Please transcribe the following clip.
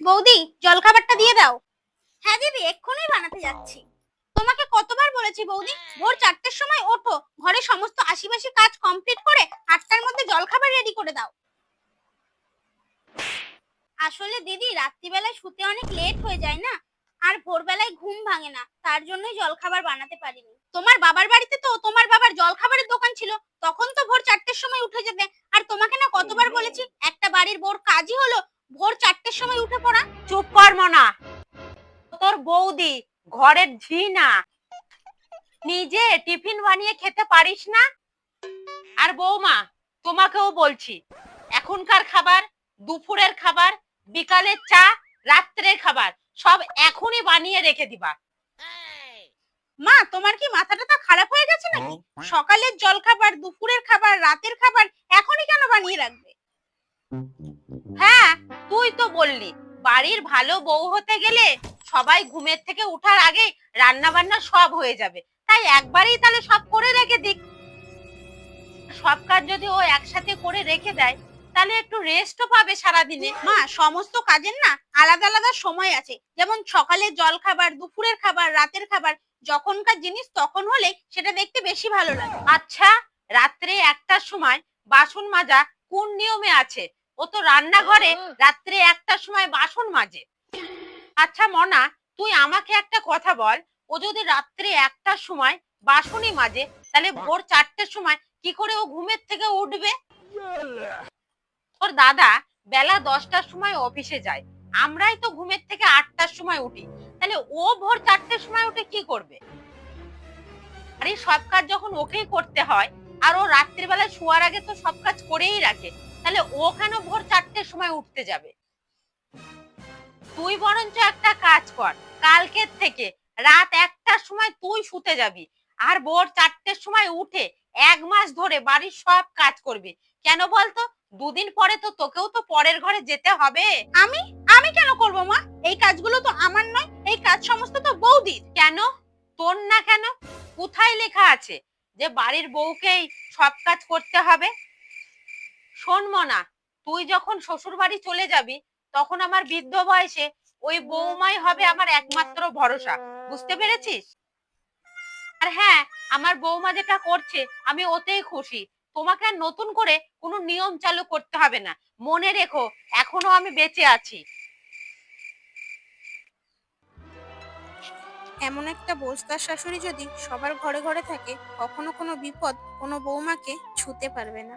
বৌদি, জলখাবারটা দিয়ে দাও। হ্যাঁ দিদি, এক্ষুনি বানাতে যাচ্ছি। তোমাকে কতবার বলেছি বৌদি, ভোর 4টের সময় ওঠো, ঘরে সমস্ত আশিবাসি কাজ কমপ্লিট করে 8টার মধ্যে জলখাবার রেডি করে দাও। আসলে দিদি, রাত্রিবেলায় শুতে অনেক লেট হয়ে যায় না, আর ভোরবেলায় ঘুম ভাঙে না, তার জন্যই জলখাবার বানাতে পারিনি। তোমার বাবার বাড়িতে তো তোমার বাবার জলখাবারের দোকান ছিল, তখন তো ভোর 4টের সময় উঠে যেতে। আর তোমাকে না কতবার বলেছি, একটা বাড়ির বউর কাজই হলো ভোর 4টের সময় উঠে পড়া। চুপ কর মনা, তোর বৌদি ঘরের ঝি না, নিজে টিফিন বানিয়ে খেতে পারিস না? আর বৌমা, তোমাকেও বলছি, এখনকার খাবার, দুপুরের খাবার, বিকালের চা, রাত্রের খাবার সব এখনই বানিয়ে রেখে দিবা। মা, তোমার কি মাথাটা খারাপ হয়ে গেছে নাকি? সকালের জলখাবার, দুপুরের খাবার, রাতের খাবার এখনই কেন বানিয়ে রাখবে? হ্যাঁ, তুই তো বললি বাড়ির ভালো বউ হতে গেলে সবাই ঘুমের থেকে ওঠার আগে রান্না বান্না সব হয়ে যাবে, তাই একবারেই তাহলে সব করে রেখে দিক। সব কাজ যদি ও একসাথে করে রেখে দেয় তাহলে একটু রেস্টও পাবে সারাদিনে। মা, সমস্ত কাজের না আলাদা আলাদা সময় আছে, যেমন সকালের জলখাবার, দুপুরের খাবার, রাতের খাবার যখনকার জিনিস তখন হলে সেটা দেখতে বেশি ভালো লাগে। আচ্ছা, রাত্রে 1টার সময় বাসন মাজা কোন নিয়মে আছে? ও তো রান্নাঘরে রাত্রে 1টার সময় বাসন মাজে। আচ্ছা মনা, তুই আমাকে একটা কথা বল, ও যদি রাত্রে 1টার সময় বাসনই মাজে তাহলে ভোর 4টের সময় কি করে ও ঘুমের থেকে উঠবে? ওর দাদা বেলা 10টার সময় অফিসে যায়, আমরাই তো ঘুমের থেকে 8টার সময় উঠি, তাহলে ও ভোর 4টের সময় উঠে কি করবে? আরে সব কাজ যখন ওকেই করতে হয়, আর ও রাত্রিবেলা শোয়ার আগে তো সব কাজ করেই রাখে, তাহলে ও কেন ভোর 4টের সময় উঠতে যাবে? তুই বরঞ্চ একটা কাজ কর, কালকের থেকে রাত 1টার সময় তুই শুতে যাবি, আর ভোর 4টের সময় উঠে 1 মাস ধরে বাড়ির সব কাজ করবি। কেন বলতো? দুদিন পরে তো তোকেও তো পরের ঘরে যেতে হবে। আমি আমি কেন করব মা? এই কাজগুলো তো আমার নয়, এই কাজ সমস্ত তো বৌদির। কেন তোর না? কেন? কোথায় লেখা আছে যে বাড়ির বউকেই সব কাজ করতে হবে? শোন মনা, তুই যখন শ্বশুর বাড়ি চলে যাবি তখন আমার বৃদ্ধ বয়সে ওই বৌমাই হবে আমার একমাত্র ভরসা, বুঝতে পেরেছিস? আর হ্যাঁ, আমার বৌমা যেটা করছে আমি ওতেই খুশি। তোমাকে আর নতুন করে কোনো নিয়ম চালু করতে হবে না, মনে রেখো এখনো আমি বেঁচে আছি। এমন একটা বোস্তার শাশুড়ি যদি সবার ঘরে ঘরে থাকে, কখনো কোনো বিপদ কোনো বৌমাকে ছুঁতে পারবে না।